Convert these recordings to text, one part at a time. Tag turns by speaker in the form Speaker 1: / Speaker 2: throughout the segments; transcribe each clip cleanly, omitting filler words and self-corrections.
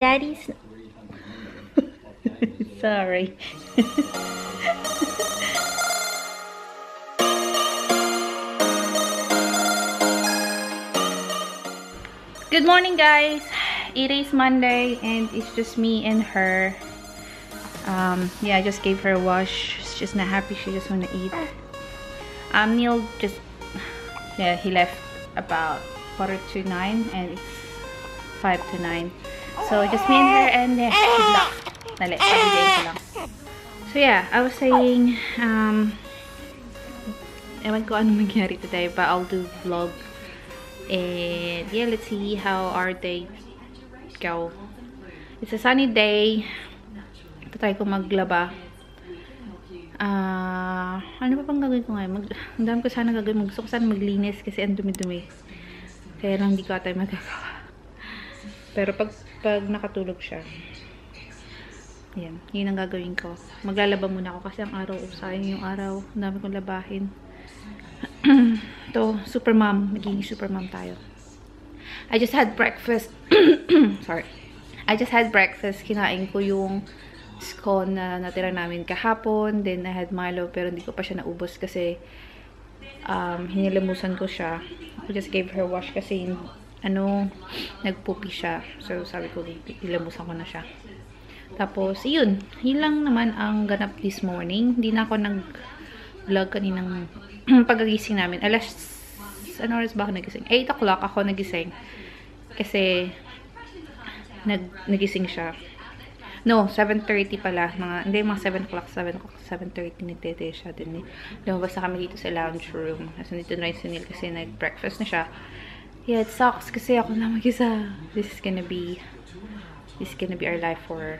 Speaker 1: Daddy's... Sorry. Good morning, guys. It is Monday and it's just me and her. Yeah, I just gave her a wash. She's just not happy. She just wanna eat. Neil just, yeah, he left about 8:45 and it's 8:55. So just me and her, and dali, pabigay ko lang. So yeah, I was saying, ewan ko ano mangyari today, but I'll do vlog. And yeah, let's see how our day go. It's a sunny day. Try ko maglaba. Ano pa bang gagawin ko ngayon? Ang dami ko sana gagawin. Gusto ko sana maglinis kasi ang dumi-dumi. Kaya lang hindi ko tayo magagawa. Pero pag nakatulog siya, yan, yun ang gagawin ko. Maglalaba muna ako kasi ang araw, sayang yung araw. Ang dami kong labahin. To super mom, magiging super mom tayo. I just had breakfast. Sorry. I just had breakfast. Kinain ko yung scone na natira namin kahapon. Then I had Milo pero hindi ko pa siya naubos kasi hinilamusan ko siya. I just gave her a wash kasi nagpupi siya. So sabi ko, ilamusan ko na siya. Tapos, yun lang naman ang ganap this morning. Hindi na ako nag-vlog kaninang pagkagising namin. Ano oras ba ako nagising? 8 o'clock ako nagising. Kasi, nagising siya. No, 7:30 pala. Hindi, mga 7 o'clock, 7:30 nagtete siya. Lumabas na kami dito sa lounge room. Kasi dito na rin si Neil kasi nag-breakfast na siya. Yeah, it sucks kasi ako na mag-isa. This is gonna be our life for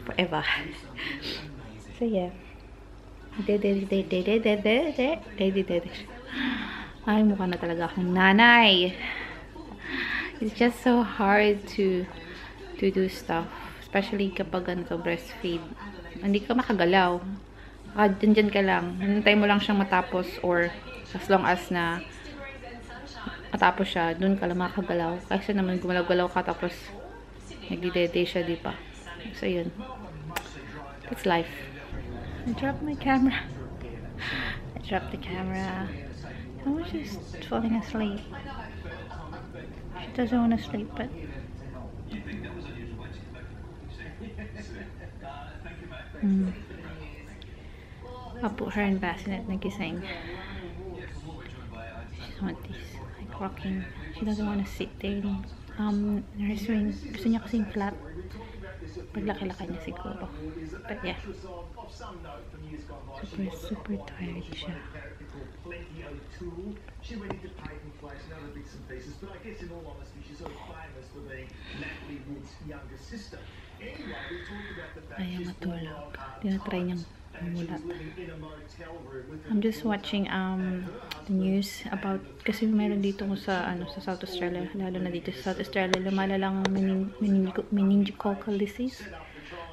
Speaker 1: forever. So yeah. Ay, mukha na talaga akong nanay. It's just so hard to do stuff. Especially kapag breastfeed. Hindi ka makagalaw. Dyan ka lang. Hintay mo lang siyang matapos or as long as na matapos siya, dun ka lang makagalaw. Kasi naman gumalaw-galaw ka tapos nagdidede siya, di ba? So yun. That's life. I dropped my camera. I dropped the camera. I was just falling asleep. She doesn't want to sleep, but I'll put her in bassinet nagising. She wants this, like rocking. She doesn't want to sit there in her swing. Gusto niya kasing flat. Paglaki-laki niya siguro. But yeah. Super tired siya. Ayaw matulog. Tinatry niyang mulat. I'm just watching the news about, kasi meron dito sa South Australia, lalo na dito sa South Australia, lumalalang meningococcal disease.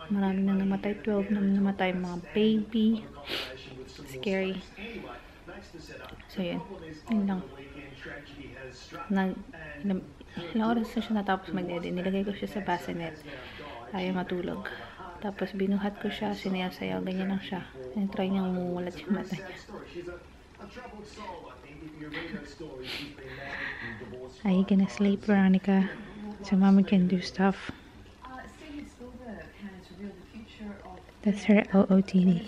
Speaker 1: Marami na namatay, 12 na namatay mga baby. Scary. So yun lang. Ilang oras na siya natapos magdede. Nilagay ko siya sa bassinet. Ayaw matulog. Tapos binuhat ko siya, sinayaw-sayaw, ganyan lang siya. And try niyang mumulat yung mata niya. Are you gonna sleep, Veronica? So mommy can do stuff. That's her OOTD.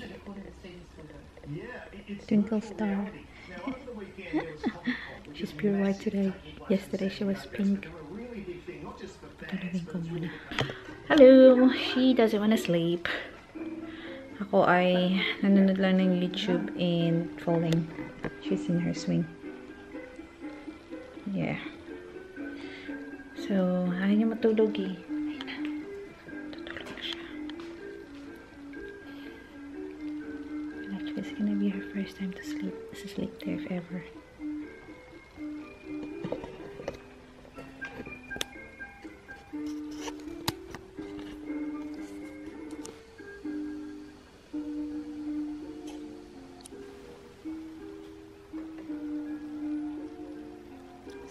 Speaker 1: Twinkle star. She's pure white today. Yesterday she was pink. Patulogin ko muna. Hello! She doesn't want to sleep. Ako ay nanonood lang ng YouTube and falling. She's in her swing. Yeah. So, ayaw niya matulog eh. Tutulog na siya. Actually, it's gonna be her first time to sleep there if ever.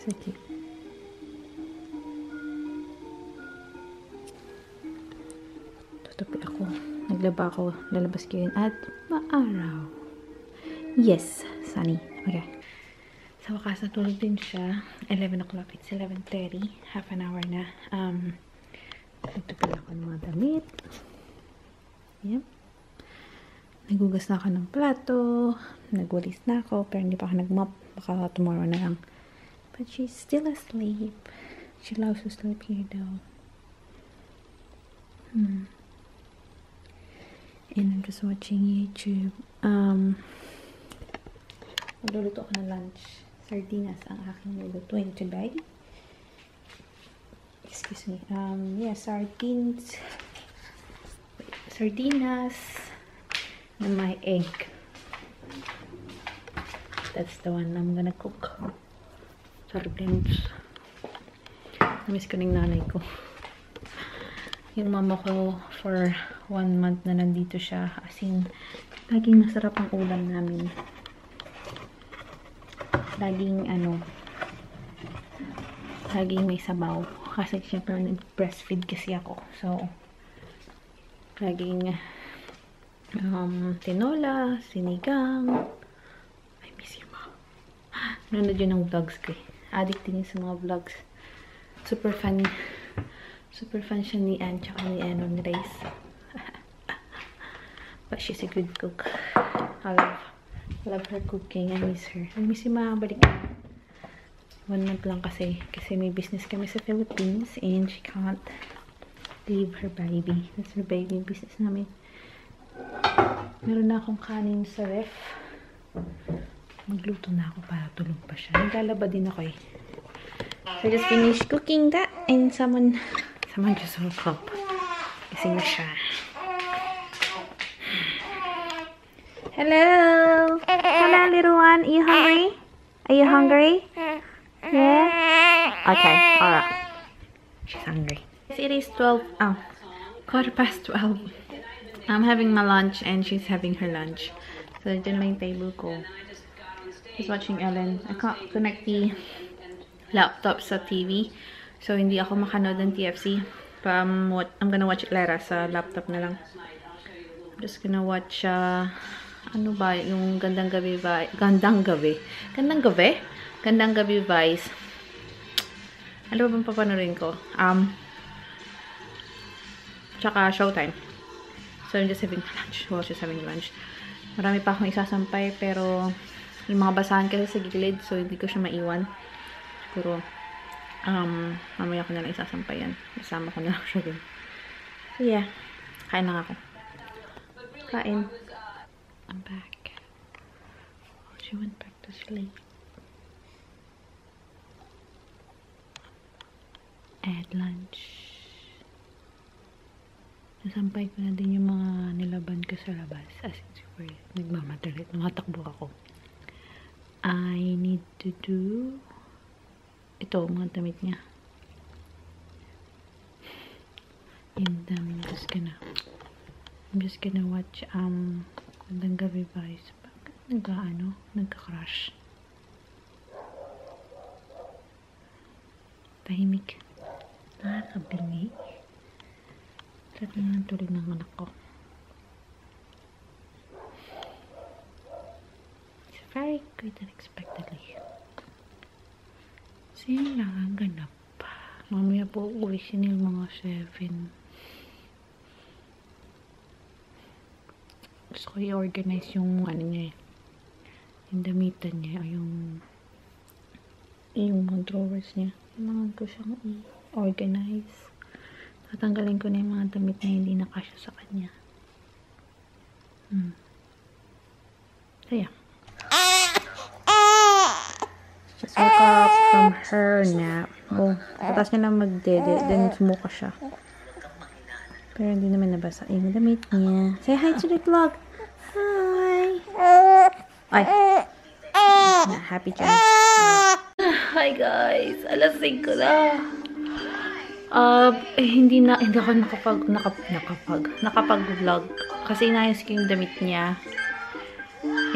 Speaker 1: So cute. ako. Naglaba ako. Lalabas ko yun. At maaraw. Yes, sunny. Okay. Sa wakas, natulog din siya. 11 o'clock. It's 11:30. Half an hour na. Nagtapal ako ng mga damit. Yep. Nagugas na ako ng plato. Nagwalis na ako. Pero hindi pa ako nagmop. Baka tomorrow na lang. But she's still asleep. She loves to sleep here though. And I'm just watching YouTube. Magluluto ako ng lunch. Sardinas ang aking lulutuin today. Excuse me. Yeah, sardines. Sardinas. And my egg. That's the one I'm gonna cook. Sardines. Namiss ko ng nanay ko. Yung mama ko for 1 month na nandito siya. As in, laging masarap ang ulam namin. Laging laging may sabaw. Kasi syempre nag-breastfeed kasi ako. So, laging tinola, sinigang. I miss you, ma. Nanonood yun ng vlogs ko eh. Addict din sa mga vlogs. Super fan siya ni Anne tsaka ni Race. But she's a good cook. I love her cooking. I miss her. I miss yung balik na. 1 month lang kasi may business kami sa Philippines and she can't leave her baby. That's her baby business namin. Meron na akong kanin sa ref. Magluto na ako para tulog pa siya. Naglalaba din ako eh. So I just finished cooking that and someone just woke up. Gising na siya. Hello! Hello, little one. Are you hungry? Are you hungry? Yeah? Okay, alright. She's hungry. It is 12. Oh, 12:15. I'm having my lunch and she's having her lunch. So, dyan na yung table ko. She's watching Ellen. I can't connect the laptop sa TV. So, hindi ako makanood ng TFC. But I'm gonna watch Lara sa laptop na lang. I'm just gonna watch, ano ba, yung Gandang Gabi Vice. Gandang Gabi Vice. Ano ba bang papanorin ko? Tsaka Showtime. So, I'm just having lunch. Well, she's having lunch. Marami pa akong isasampay, pero yung mga basahan kasi sa gilid, so hindi ko siya maiwan. Siguro, mamaya ko na lang isasampayan. Isama ko na lang siya dun. So, yeah. Kain lang ako. Kain. I'm back. She went back to sleep. At lunch. Nasampay ko na din yung mga nilaban ko sa labas. As in, super, nagmamadalit. Nakatakbo ako. I need to do ito, mga damit niya. And I'm just gonna watch Gandang Gabi Vice. Bakit nagka-crush? Tahimik. Nakakabingi. Sarap naman tulog ng anak ko. It's very good unexpectedly. Sino lang ang ganap. Mamaya po uwi siya ng mga 7. Gusto ko i-organize yung niya eh. Yung damitan niya o yung mga drawers niya. Kailangan ko siyang i-organize. Tatanggalin ko na yung mga damit na hindi nakasya sa kanya. So yeah. Just woke up from her nap. Oh, patas niya lang magdede. Then sumuka siya. Pero hindi naman nabasa yung damit niya. Say hi to the vlog. Hi. Ay. Happy dyan. Hi guys. Alas 5 na. Hindi ako nakapag-vlog. Kasi inayos ko yung damit niya.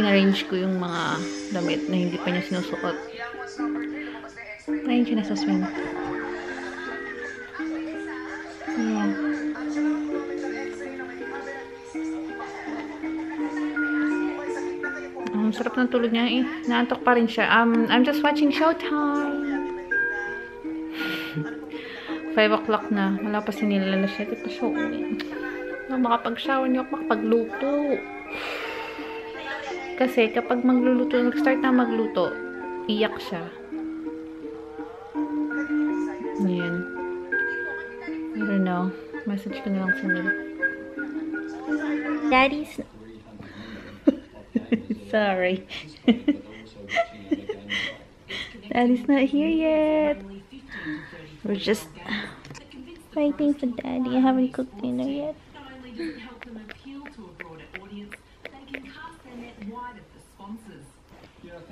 Speaker 1: In-arrange ko yung mga damit na hindi pa niya sinusuot. Ngayon siya nasa swing. Yeah. Sarap ng tulog niya eh. Naantok pa rin siya. I'm just watching Showtime. 5 o'clock na. Wala pa si Nila na siya. Di pa siya uwi. Makapag-shower niyo ako, makapagluto. Kasi kapag magluluto, nag-start na magluto, iyak siya. Ayan. I don't know. Message ko na lang sa Nila. Daddy's... Sorry. Daddy's not here yet. We're just waiting for Daddy. I haven't cooked dinner yet.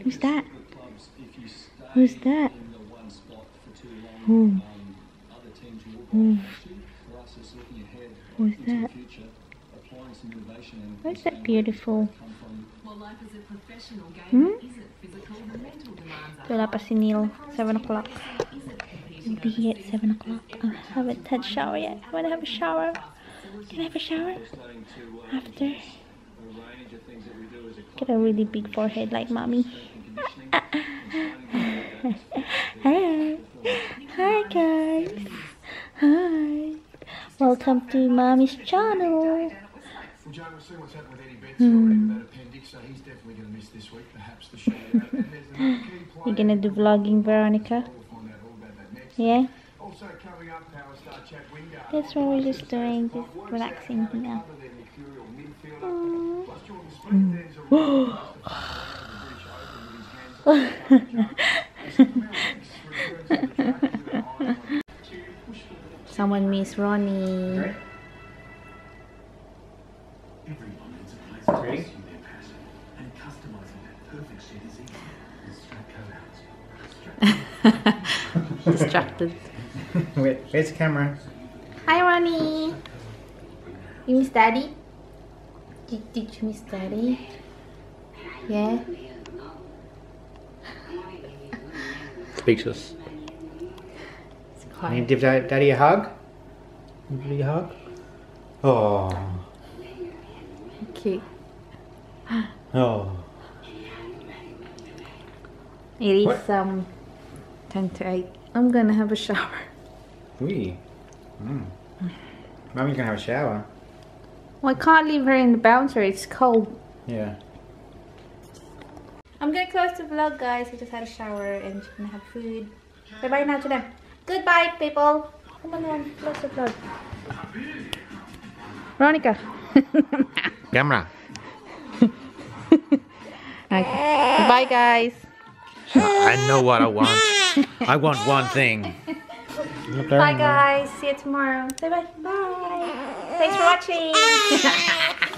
Speaker 1: Who's that? Who's that? Who? Who? Who's that? Where's that beautiful? Wala pa si Neil. 7 o'clock. We'll be here at 7 o'clock. I haven't had a shower yet. I want to have a shower. Can I have a shower? After? Get a really big forehead like mommy. Hi. Hi guys. Hi. Welcome to mommy's channel. You're gonna do vlogging, Veronica? Yeah? That's what we're just doing, just relaxing now. Someone miss Ronnie.
Speaker 2: Ready?
Speaker 1: Distracted.
Speaker 2: Wait, where's the camera?
Speaker 1: Hi Ronnie. You miss Daddy? Did you miss Daddy? Yeah?
Speaker 2: Speechless.
Speaker 1: It's
Speaker 2: Can you
Speaker 1: quiet.
Speaker 2: give Daddy a hug? Give you a hug? Oh.
Speaker 1: Okay.
Speaker 2: Oh.
Speaker 1: It is
Speaker 2: What?
Speaker 1: 10 to 8. I'm gonna have a shower.
Speaker 2: Wee. Mommy's gonna have a shower.
Speaker 1: Well, I can't leave her in the bouncer. It's cold.
Speaker 2: Yeah.
Speaker 1: I'm gonna close the vlog, guys. I just had a shower and she's gonna have food. Bye bye now to them. Goodbye, people. Come on, close the vlog. Veronica.
Speaker 2: Camera.
Speaker 1: Okay. Bye, guys.
Speaker 2: I know what I want. I want one thing.
Speaker 1: Bye, guys. See you tomorrow. Bye bye. Bye. Thanks for watching.